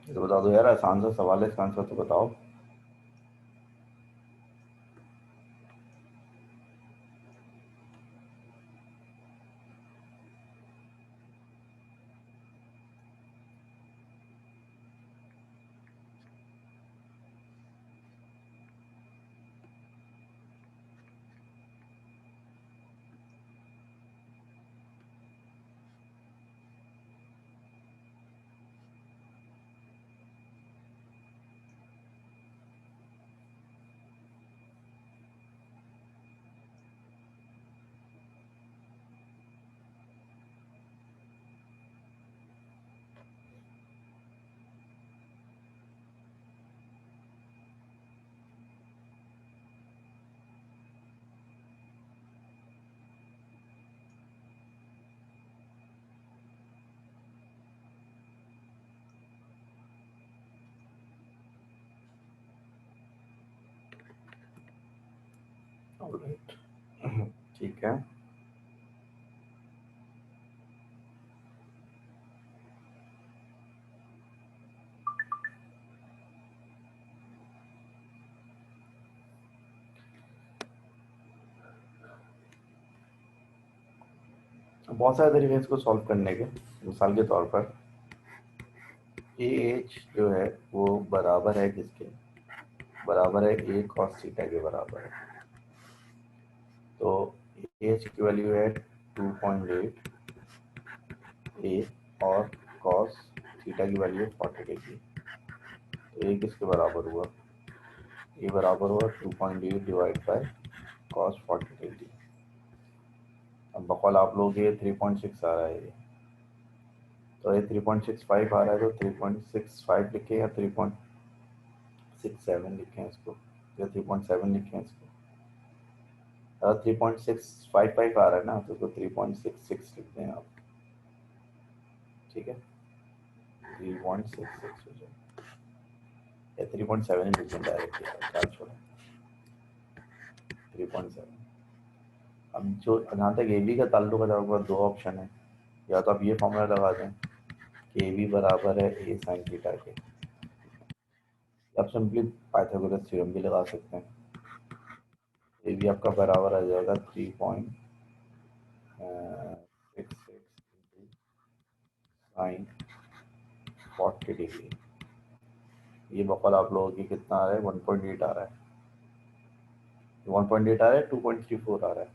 ये तो बता दो यार, आसान सा सवाल है, इसका आंसर तो बताओ। ऑलराइट, ठीक है। बहुत सारे तरीके हैं इसको सॉल्व करने के। मिसाल के तौर पर ए एच जो है वो बराबर है किसके, बराबर है ए कॉस थीटा के बराबर है। तो ए एच की वैल्यू है 2.8, ए और कॉस थीटा की वैल्यू 40 डिग्री। तो ए किसके बराबर हुआ, ए बराबर हुआ 2.8 डिवाइड बाय कॉस 40 डिग्री। अब बकौल आप लोग ये 3.6 आ रहा है ये, तो ये 3.65 आ रहा है, तो 3.65 लिखे या 3.67 लिखे इसको, या 3.7 लिखे इसको। अगर 3.655 आ रहा है ना तो इसको 3.66 लिखते हैं आप, ठीक है। 3.66 हो जाए या 3.7 ही लिखते हैं डायरेक्टली, क्या छोड़ा 3.7। अब जो जहाँ तक ए बी का ताल्लुक है, तो आपके पास दो ऑप्शन है, या तो आप ये फॉर्मूला लगा दें कि ए बी बराबर है ए साइन थीटा के, आप सिंपली पाइथागोरस थ्योरम भी लगा सकते हैं। ए बी आपका बराबर आ जाएगा 3.66 साइन 40 डिग्री। ये बकौल आप लोगों की कितना आ रहा है, 1.8 आ रहा है, 1.8 आ रहा है, 2.34 आ रहा है।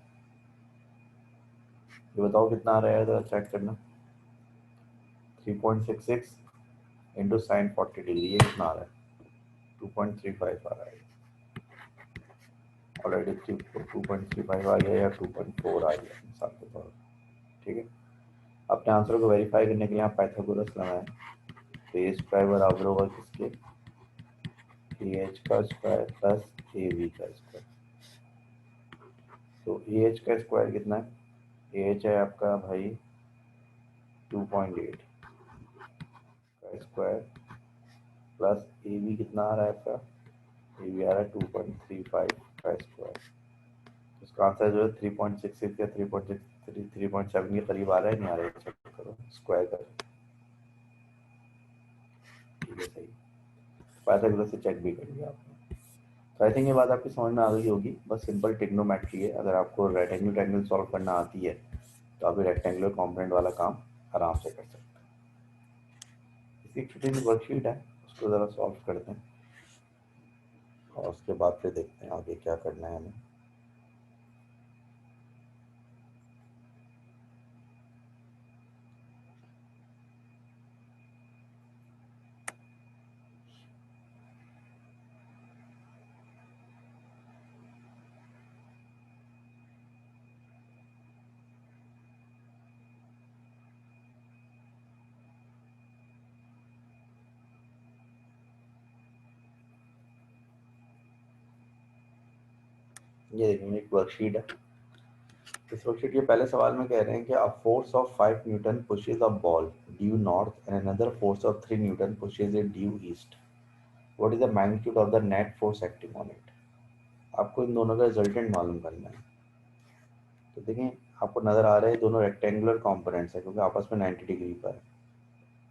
ये बताओ कितना आ रहा है, तो चेक करना। 3.66 इंटू साइन 40 डिग्री, ये कितना आ रहा है, 2.35 आ रहा है। ऑलरेडी 2.35 आ गया या 2.4 आ गया मिसाल के तौर पर, ठीक है। अपने आंसर को वेरीफाई करने के लिए आप पाइथागोरस लगाएं, तो ए स्क्वायर बराबर होगा किसके, ए एच का स्क्वायर प्लस ए बी का स्क्वायर। तो ए एच का स्क्वायर कितना है, ए एच है आपका भाई 2.8 का स्क्वायर प्लस ए बी कितना आ रहा है आपका, ए बी आ रहा है 2.35 का स्क्वायर। इसका आंसर जो है 3.66 या 3.63 3.7 के करीब आ रहा है, नहीं आ रहा है, चेक करो, स्क्वायर करो, ठीक है सही। पाइथागोरस से चेक भी कर लिया आपने। तो आई थिंक ये बात आपकी समझ में आ गई होगी। बस सिंपल ट्रिग्नोमेट्री है। अगर आपको रेक्टेंगल ट्रायंगल सॉल्व करना आती है तो आप रेक्टेंगुलर कॉम्पोनेंट वाला काम आराम से कर सकते हैं। इसी छोटी सी वर्कशीट है, उसको ज़रा सॉल्व करते हैं और उसके बाद फिर देखते हैं आगे क्या करना है हमें। ये देखिए एक वर्कशीट है। इस वर्कशीट के पहले सवाल में कह रहे हैं कि a force of 5 Newton pushes a ball due north and another force of 3 Newton pushes it due east. What is the magnitude of the net force acting on it. आपको इन दोनों का रिजल्टेंट मालूम करना है। तो देखें आपको नज़र आ रहा है दोनों रेक्टेंगुलर कॉम्पोनेंट्स है क्योंकि आपस में 90 डिग्री पर है।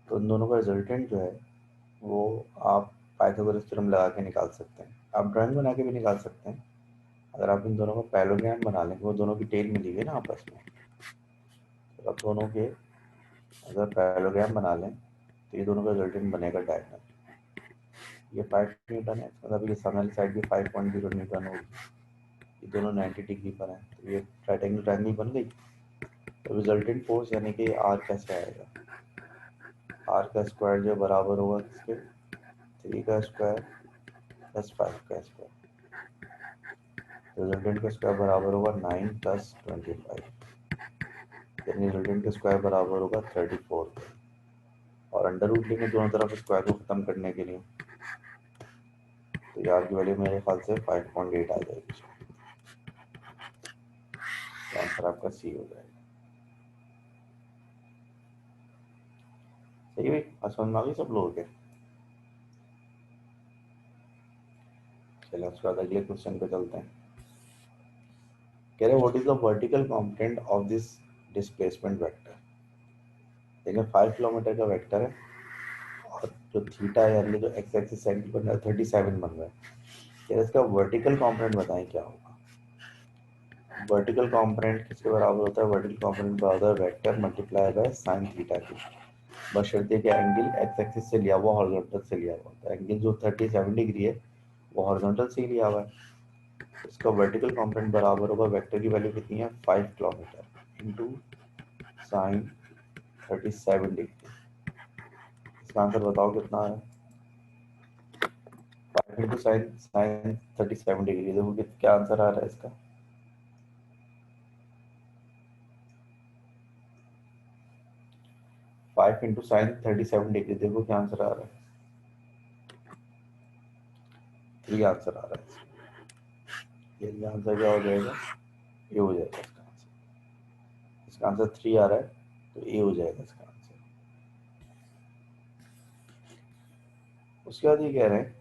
तो इन दोनों का रिजल्टेंट जो है वो आप पाइथागोरस थ्योरम लगा के निकाल सकते हैं। आप ड्राइंग बना के भी निकाल सकते हैं। अगर आप इन दोनों का पैरेललोग्राम बना लें, वो दोनों की टेल मिली हुई है ना आपस में, तो आप दोनों के अगर पैरेललोग्राम बना लें तो ये दोनों का रिजल्टेंट बनेगा डायगोनल। ये 5 न्यूटन है, मतलब ये सामने वाली साइड भी 5.0 न्यूटन होगी। ये दोनों 90 डिग्री पर हैं, तो ये ट्रायंगल ट्रायंगल बन गई। तो रिजल्टेंट फोर्स यानी कि आर कैसे आएगा, आर का स्क्वायर जो बराबर होगा किसके, 3 का स्क्वायर प्लस 5 का स्क्वायर। रिजल्टेंट का स्क्वायर बराबर होगा 9 प्लस 25, यानी रिजल्टेंट का स्क्वायर बराबर होगा 34। और अंडर रूट लेंगे दोनों तरफ स्क्वायर को खत्म करने के लिए, तो यार की वैल्यू मेरे ख्याल से 5.8 आ जाएगी। तो आंसर आपका सी हो जाएगा। सही है, समझ में आ गई सब लोगों के। चलिए उसके बाद अगले क्वेश्चन पे चलते हैं। कह रहे what is the vertical component of this displacement vector. देखिए 5 किलोमीटर का वेक्टर है और जो थीटा है यानी जो एक्स एक्सिस सेंटर बन रहा है 37 बन रहा है। कह रहे इसका वर्टिकल कंपोनेंट बताएं क्या होगा। वर्टिकल कंपोनेंट किसके बराबर होता है, वर्टिकल कंपोनेंट बराबर है vector multiply by sine theta की। बशर्ते कि एंगल एक्स एक्सिस से लिया हुआ हॉरिजॉन्टल से लिया हुआ, तो एंगल जो 37 डिग्री है वो हॉरिजॉन्टल से ही लिया हुआ है। इसका वर्टिकल कंपोनेंट बराबर होगा, वेक्टर की वैल्यू कितनी है 5 किलोमीटर इंटू साइन 37 डिग्री। इसका आंसर बताओ कितना है। 5 इंटू साइन साइन 37 डिग्री, देखो क्या आंसर आ रहा है इसका। फाइव इंटू साइन 37 डिग्री, देखो क्या आंसर आ रहा है। 3 आंसर आ रहा है। ये आंसर क्या हो जाएगा, ये हो जाएगा इसका आंसर। इसका आंसर 3 आ रहा है तो ये हो जाएगा इसका आंसर। उसके बाद ये कह रहे हैं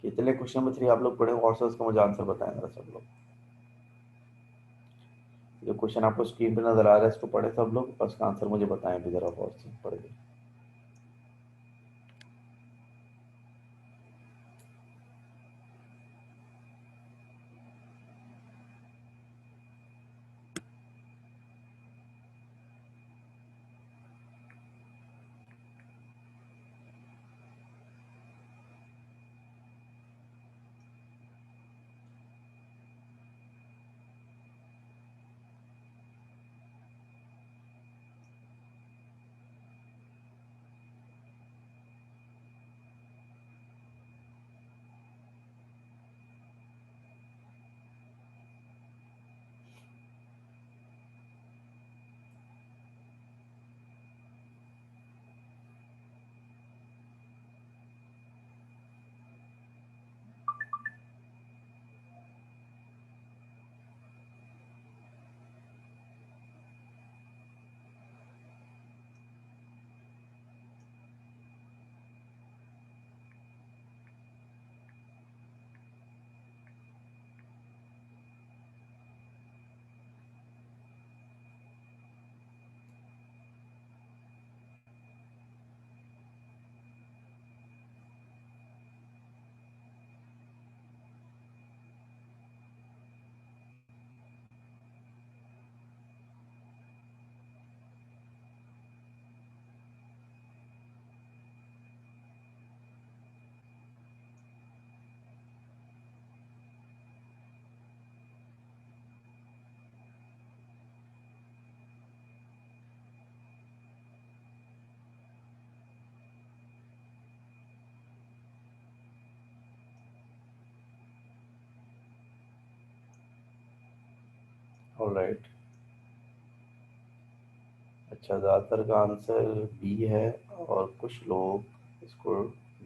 कि इतने क्वेश्चन नंबर 3 आप लोग पढ़े और से उसका मुझे आंसर बताएं जरा सब लोग। जो क्वेश्चन आपको स्क्रीन पे नजर आ रहा है इसको पढ़े सब लोग और उसका आंसर मुझे बताएं भी जरा और से पढ़ के। ऑलराइट, अच्छा ज़्यादातर का आंसर बी है और कुछ लोग इसको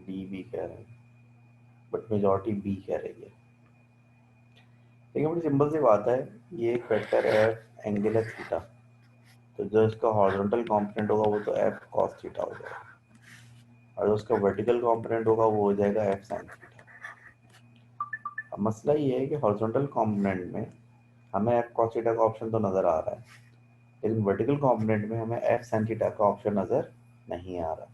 डी भी कह रहे हैं, बट मेजॉरिटी बी कह रही है। देखिए बड़ी सिंपल सी बात है, ये एक वेक्टर एफ एंगल है थीटा, तो जो इसका हॉरिजॉन्टल कंपोनेंट होगा वो तो एफ कॉस थीटा हो जाएगा, और जो उसका वर्टिकल कंपोनेंट होगा वो हो जाएगा एफ साइन थीटा। अब मसला ये है कि हॉरिजॉन्टल कंपोनेंट में हमें एफ कॉस थीटा का ऑप्शन तो नज़र आ रहा है, लेकिन वर्टिकल कंपोनेंट में हमें एफ साइन थीटा का ऑप्शन नज़र नहीं आ रहा।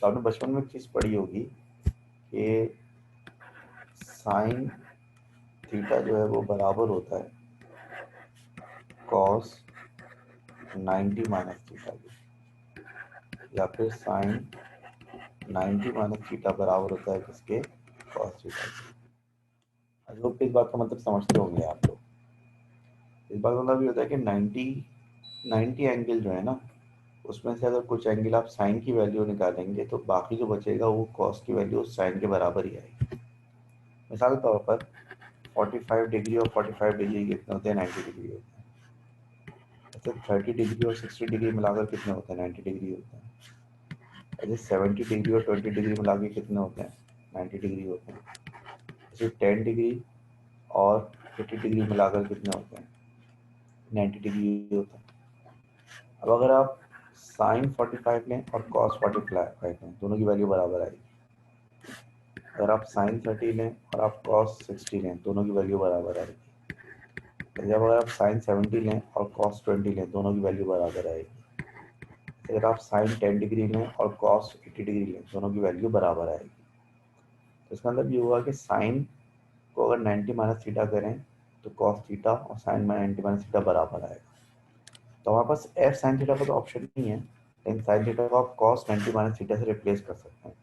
तो आपने बचपन में एक चीज़ पढ़ी होगी कि साइन थीटा जो है वो बराबर होता है कॉस 90 माइनस थीटा की, या फिर साइन 90 माइनस थीटा बराबर होता है किसके, कॉस थीटा की। आई होप इस बात का मतलब समझते होंगे आप लोग। इस बात का मतलब ये होता है कि 90 एंगल जो है ना, उसमें से अगर कुछ एंगल आप साइन की वैल्यू निकालेंगे तो बाकी जो बचेगा वो कॉस की वैल्यू साइन के बराबर ही आएगी। मिसाल के तौर पर 45 डिग्री और 45 डिग्री कितने होते हैं, 90 डिग्री होते हैं। ऐसे 30 डिग्री और 60 डिग्री मिलाकर कितने होते हैं, 90 डिग्री होते हैं। ऐसे 70 डिग्री और 20 डिग्री मिला के कितने होते हैं, 90 डिग्री होते हैं। ऐसे 10 डिग्री और 80 डिग्री मिलाकर कितने होते हैं, 90 डिग्री होते हैं। अब अगर आप साइन 45 लें और कॉस 45 लें, दोनों की वैल्यू बराबर आएगी। अगर आप साइन 30 लें और आप कॉस 60 लें, दोनों की वैल्यू बराबर आएगी। जब अगर आप साइन 70 लें और कॉस 20 लें, दोनों की वैल्यू बराबर आएगी। अगर आप साइन 10 डिग्री लें और कॉस 80 डिग्री लें, दोनों की वैल्यू बराबर आएगी। तो इसका मतलब ये हुआ कि साइन को अगर 90 माइनस थीटा करें तो कॉस थीटा और साइन 90 माइनस थीटा बराबर आएगा। तो हमारे पास एफ साइन थीटा का तो ऑप्शन नहीं है, लेकिन साइन थीटा को आप कॉस 90 माइनस थीटा से रिप्लेस कर सकते हैं।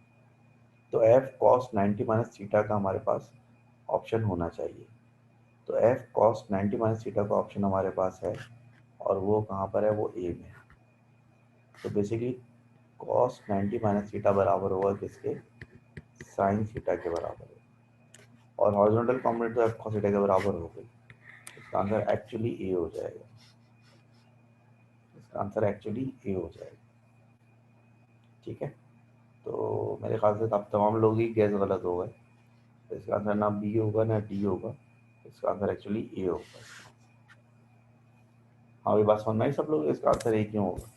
तो एफ कॉस 90 माइनस थीटा का हमारे पास ऑप्शन होना चाहिए। तो एफ कॉस 90 माइनस थीटा का ऑप्शन हमारे पास है, और वो कहाँ पर है, वो ए में। तो बेसिकली कॉस 90 माइनस थीटा बराबर होगा किसके, साइन थीटा के बराबर है, और हॉरिजॉन्टल कंपोनेंट तो एफ कॉस थीटा के बराबर हो गई। इसका आंसर एक्चुअली ए हो जाएगा, इसका आंसर एक्चुअली ए हो जाएगा। ठीक है, तो मेरे ख्याल से अब तमाम लोग ही गैस गलत हो गए। तो इसका आंसर ना बी होगा ना डी होगा, इसका आंसर एक्चुअली ए होगा। हाँ ये बात समझ में आई सब लोग, इसका आंसर ए क्यों होगा।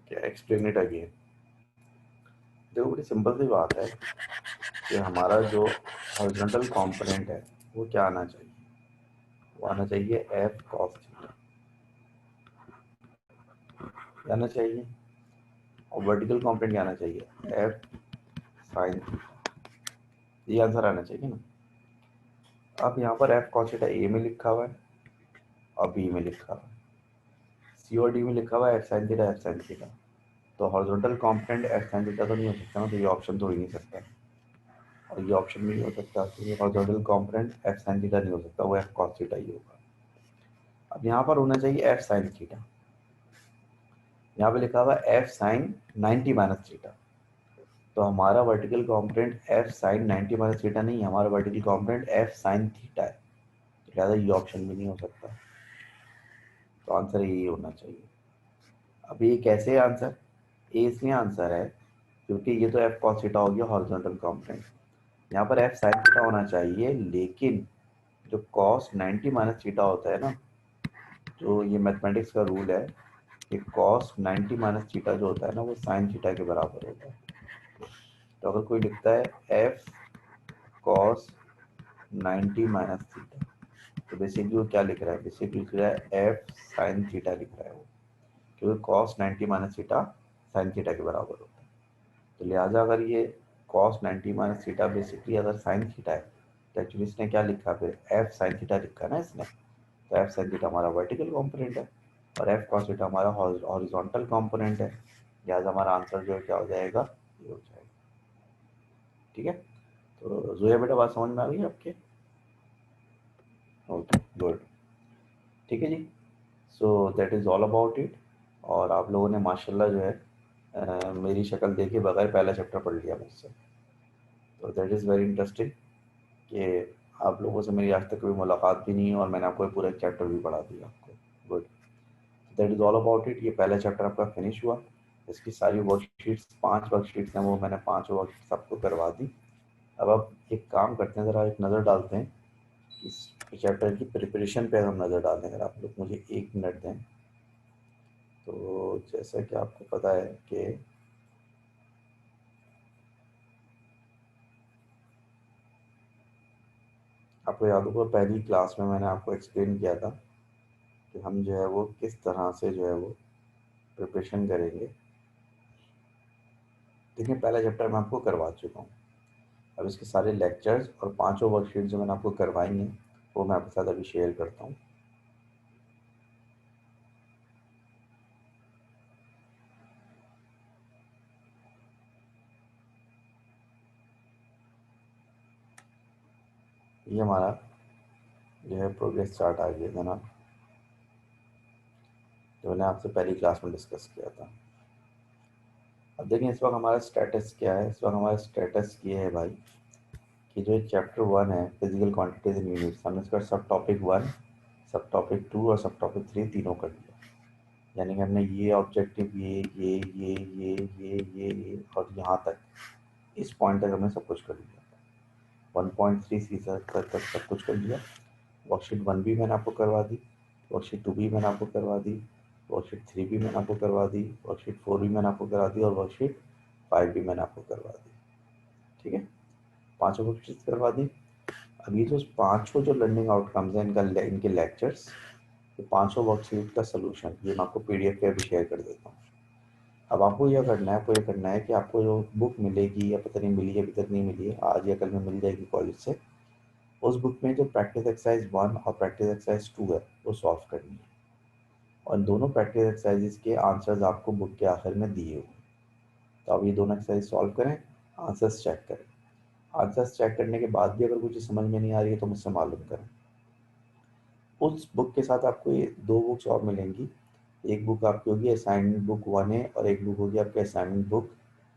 क्या एक्सप्लेन इट अगेन। देखो बड़ी सिंपल सी बात है कि हमारा जो हॉरिजॉन्टल कंपोनेंट है वो क्या आना चाहिए, वो आना चाहिए एफ कॉस थीटा आना चाहिए, और वर्टिकल कंपोनेंट क्या आना चाहिए, एफ साइन थीटा। ये आंसर आना चाहिए ना। अब यहाँ पर एफ कॉस थीटा ए में लिखा हुआ है और बी में लिखा हुआ है, सी और डी में लिखा हुआ है F sine theta F sine theta. तो horizontal component F sine theta तो नहीं हो सकता ना, तो ये ऑप्शन तो हो ही नहीं सकता, और ये ऑप्शन भी नहीं हो सकता क्योंकि horizontal component F sine theta नहीं हो सकता, वो एफ कॉस थीटा ही होगा। अब यहाँ पर होना चाहिए एफ साइन थीटा, यहाँ पे लिखा हुआ है एफ साइन 90 माइनस थीटा, तो हमारा vertical component F sign 90 minus theta नहीं है, हमारा vertical component F sine theta है, तो लिहाजा ये ऑप्शन भी नहीं हो सकता, तो आंसर यही होना चाहिए। अब ये कैसे आंसर, ए इसलिए आंसर है क्योंकि ये तो एफ कॉस थीटा हो गया हॉरिजॉन्टल कंपोनेंट, यहाँ पर एफ साइन थीटा होना चाहिए, लेकिन जो कॉस 90 माइनस थीटा होता है ना, जो ये मैथमेटिक्स का रूल है कि कॉस 90 माइनस थीटा जो होता है ना वो साइन थीटा के बराबर होता है। तो अगर कोई लिखता है एफ कॉस 90 माइनस थीटा, तो बेसिकली वो क्या लिख रहा है, बेसिकली लिख रहा है एफ साइन थीटा लिख रहा है वो, क्योंकि cos 90 minus theta sine theta के बराबर होता है। तो लिहाजा अगर ये कॉस 90 माइनस थीटा बेसिकली अगर साइन थीटा है, तो एक्चुअली इसने क्या लिखा, फिर एफ साइन थीटा लिखा ना इसने, तो एफ साइन थीटा हमारा वर्टिकल कंपोनेंट है और एफ कॉस थीटा हमारा हॉरिजॉन्टल कंपोनेंट है, लिहाजा हमारा आंसर जो है क्या हो जाएगा, ये हो जाएगा। ठीक है, तो जोया बेटा बात समझ में आ गई आपके? ओके गुड, ठीक है जी। So that is all about it. और आप लोगों ने माशाल्लाह जो है मेरी शक्ल देखे बगैर पहला चैप्टर पढ़ लिया मुझसे, तो दैट इज़ वेरी इंटरेस्टिंग कि आप लोगों से मेरी आज तक कभी मुलाकात भी नहीं है और मैंने आपको पूरा एक चैप्टर भी पढ़ा दिया आपको। Good, that is all about it. ये पहला चैप्टर आपका फिनिश हुआ। इसकी सारी वर्कशीट्स 5 वर्कशीट्स हैं, वो मैंने 5 वर्कशीट्स आपको करवा दी। अब आप एक काम करते हैं, ज़रा एक नज़र डालते हैं इस चैप्टर की प्रिपरेशन पे। हम नज़र डालें, अगर आप लोग मुझे 1 मिनट दें, तो जैसा कि आपको पता है कि आपको याद होगा पहली क्लास में मैंने आपको एक्सप्लेन किया था कि हम जो है वो किस तरह से जो है वो प्रिपरेशन करेंगे। देखिए पहला चैप्टर मैं आपको करवा चुका हूँ। अब इसके सारे लेक्चर्स और 5 वर्कशीट जो मैंने आपको करवाई हैं वो मैं आपके साथ अभी शेयर करता हूँ। ये हमारा जो है प्रोग्रेस चार्ट आ गया जनाब, जो मैंने आपसे पहली क्लास में डिस्कस किया था। अब देखिए इस वक्त हमारा स्टेटस क्या है। इस वक्त हमारा स्टेटस ये है भाई कि जो चैप्टर 1 है फिजिकल क्वांटिटीज इन यूनिट्स, हमने इसका सब टॉपिक 1, सब टॉपिक 2 और सब टॉपिक 3 तीनों कर लिया। यानी कि हमने ये ऑब्जेक्टिव ये और यहाँ तक, इस पॉइंट तक हमने सब कुछ कर लिया। 1.3 सी तक सब कुछ कर लिया। वर्कशीट 1 भी मैंने आपको करवा दी, वर्कशीट 2 भी मैंने आपको करवा दी, वर्कशीट 3 भी मैंने आपको करवा दी, वर्कशीट 4 भी मैंने आपको करवा दी और वर्कशीट 5 भी मैंने आपको करवा दी। ठीक है, 5 वर्कशीट करवा दी। अब ये जो 5 जो लर्निंग आउटकम्स हैं इनके लेक्चर्स, ये 5 वर्कशीट का सोल्यूशन ये मैं आपको पीडीएफ पे भी शेयर कर देता हूँ। अब आपको यह करना है, कि आपको जो बुक मिलेगी या पता नहीं मिली है, अभी तक नहीं मिली है, आज या कल में मिल जाएगी कॉलेज से, उस बुक में जो प्रैक्टिस एक्सरसाइज 1 और प्रैक्टिस एक्सरसाइज 2 है वो सॉल्व करनी है। और दोनों प्रैक्टिस एक्सरसाइजेज के आंसर्स आपको बुक के आखिर में दिए हुए हैं। तो आप ये दोनों एक्सरसाइज सॉल्व करें, आंसर्स चेक करें। आंसर्स चेक करने के बाद भी अगर कुछ समझ में नहीं आ रही है तो मुझसे मालूम करें। उस बुक के साथ आपको ये 2 बुक्स और मिलेंगी। एक बुक आपकी होगी असाइनमेंट बुक 1A और एक बुक होगी आपकी असाइनमेंट बुक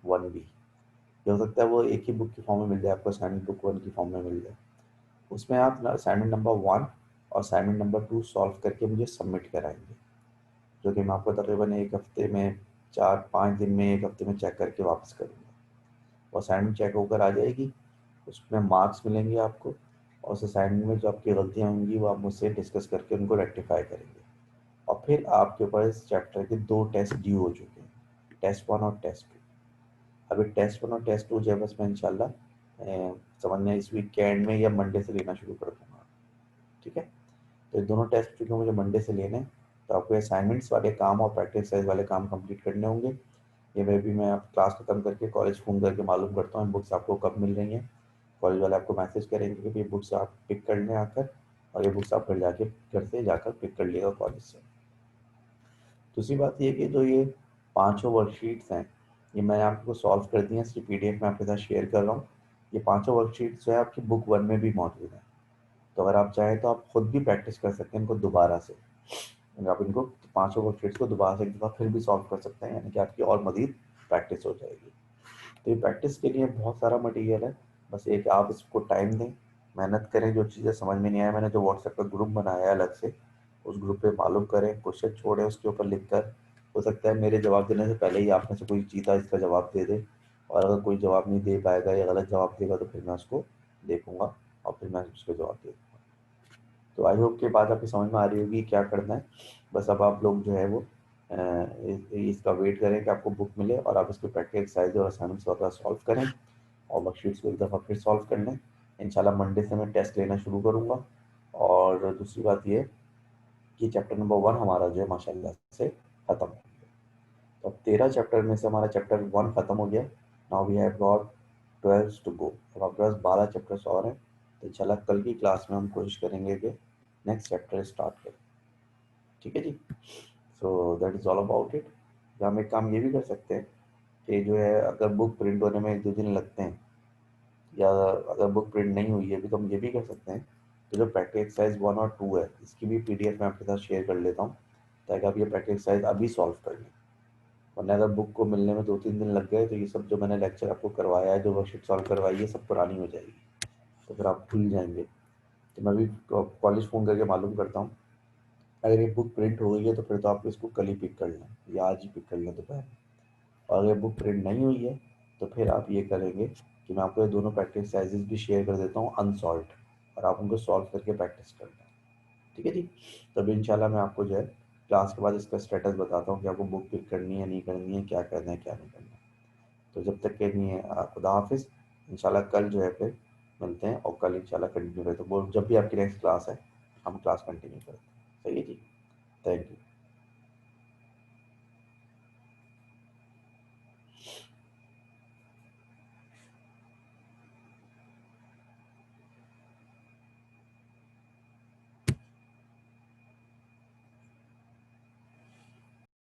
1B। ये हो सकता है वो एक ही बुक की फॉर्म में मिल जाए आपको, असाइनमेंट बुक 1 की फॉर्म में मिल जाए। उसमें आप असाइनमेंट नंबर 1 और असाइनमेंट नंबर 2 सॉल्व करके मुझे सबमिट कराएंगे, जो कि मैं आपको तकरीबन 1 हफ्ते में, 4-5 दिन में, 1 हफ्ते में चेक करके वापस करूँगा। वो असाइनमेंट चेक होकर आ जाएगी, उसमें मार्क्स मिलेंगे आपको और उस असाइनमेंट में जो आपकी गलतियाँ होंगी वो आप मुझसे डिस्कस करके उनको रेक्टिफाई करेंगे। और फिर आपके ऊपर इस चैप्टर के 2 टेस्ट ड्यू हो चुके हैं, टेस्ट 1 और टेस्ट 2। अभी टेस्ट 1 और टेस्ट 2 जो है बस मैं इंशाल्लाह समझने इस वीक के एंड में या मंडे से लेना शुरू कर दूँगा। ठीक है, तो ये दोनों टेस्ट चूँकि मुझे मंडे से लेने हैं, तो आपको असाइनमेंट्स वाले काम और प्रैक्टिस एक्सरसाइज वाले काम कंप्लीट करने होंगे। ये मैं क्लास खत्म करके कॉलेज फ़ोन करके मालूम करता हूँ बुक्स आपको कब मिल रही हैं। कॉलेज वाले आपको मैसेज करेंगे कि ये बुक्स आप पिक कर लें आकर, और ये बुक्स आप घर से जाकर पिक कर लिएगा कॉलेज से। दूसरी बात ये कि जो ये 5 वर्कशीट्स हैं ये मैंने आपको सॉल्व कर दी हैं, इसकी पीडीएफ में आपके साथ शेयर कर रहा हूँ। ये 5 वर्कशीट्स जो है आपकी बुक 1 में भी मौजूद है, तो अगर आप चाहें तो आप खुद भी प्रैक्टिस कर सकते हैं इनको दोबारा से। आप इनको 5 वर्कशीट्स को दोबारा से एक दफ़ा फिर भी सॉल्व कर सकते हैं, यानी कि आपकी और मज़ीद प्रैक्टिस हो जाएगी। तो ये प्रैक्टिस के लिए बहुत सारा मटेरियल है, बस एक आप इसको टाइम दें, मेहनत करें। जो चीज़ें समझ में नहीं आया, मैंने जो व्हाट्सएप का ग्रुप बनाया है अलग से, उस ग्रुप पे मालूम करें, क्वेश्चन छोड़ें उसके ऊपर लिख कर। हो सकता है मेरे जवाब देने से पहले ही आप में से कोई चीता इसका जवाब दे दे, और अगर कोई जवाब नहीं दे पाएगा या गलत जवाब देगा तो फिर मैं उसको देखूंगा और फिर मैं उसको जवाब दे दूँगा। तो आई होप कि बात आपकी समझ में आ रही होगी क्या करना है। बस अब आप लोग जो है वो इसका वेट करें कि आपको बुक मिले और आप इसके प्रैक्टिस एक्सरसाइज और असाइनमेंट्स वगैरह सॉल्व करें और वर्कशीट्स को एक दफ़ा फिर सॉल्व कर लें। इंशाल्लाह मंडे से मैं टेस्ट लेना शुरू करूँगा। और दूसरी बात ये कि चैप्टर नंबर 1 हमारा जो है माशाल्लाह से ख़त्म हो गया। तो अब 13 चैप्टर में से हमारा चैप्टर 1 ख़त्म हो गया। Now we have got 12 to go. अब आपके पास 12 चैप्टर्स और हैं, तो इंशाल्लाह कल की क्लास में हम कोशिश करेंगे कि नेक्स्ट चैप्टर स्टार्ट करें, ठीक है जी। So that is all about it. हम एक काम ये भी कर सकते हैं कि जो है अगर बुक प्रिंट होने में 1-2 दिन लगते हैं, या अगर बुक प्रिंट नहीं हुई है अभी, तो हम ये भी कर सकते हैं कि जो प्रैक्टिस एक्सरसाइज 1 और 2 है इसकी भी PDF मैं आपके साथ शेयर कर लेता हूँ, ताकि आप ये प्रैक्टिस एक्सरसाइज अभी सॉल्व कर लें। वरना अगर बुक को मिलने में 2-3 दिन लग गए तो ये सब जो मैंने लेक्चर आपको करवाया है, जो वर्कशीट सॉल्व करवाई है, सब पुरानी हो जाएगी, तो फिर आप भूल जाएंगे। तो मैं भी कॉलेज फ़ोन करके मालूम करता हूँ, अगर ये बुक प्रिंट हो गई है तो फिर तो आपको इसको कल ही पिक कर लें या आज ही पिक कर लें दोपहर में। और अगर बुक प्रिंट नहीं हुई है तो फिर आप ये करेंगे कि मैं आपको ये दोनों प्रैक्टिस एक्सरसाइजेज भी शेयर कर देता हूँ अनसॉल्व, और आप उनको सॉल्व करके प्रैक्टिस करना, ठीक है जी। तो अभी इंशाल्लाह मैं आपको जो है क्लास के बाद इसका स्टेटस बताता हूँ कि आपको बुक पिक करनी है नहीं करनी है, क्या करना है क्या नहीं करना है। तो जब तक के नहीं है खुदा हाफिज़। इंशाल्लाह कल जो है फिर मिलते हैं, और कल इंशाल्लाह कंटिन्यू करते हैं, वो जब भी आपकी नेक्स्ट क्लास है हम क्लास कंटिन्यू करते हैं, सही है जी। Thank you.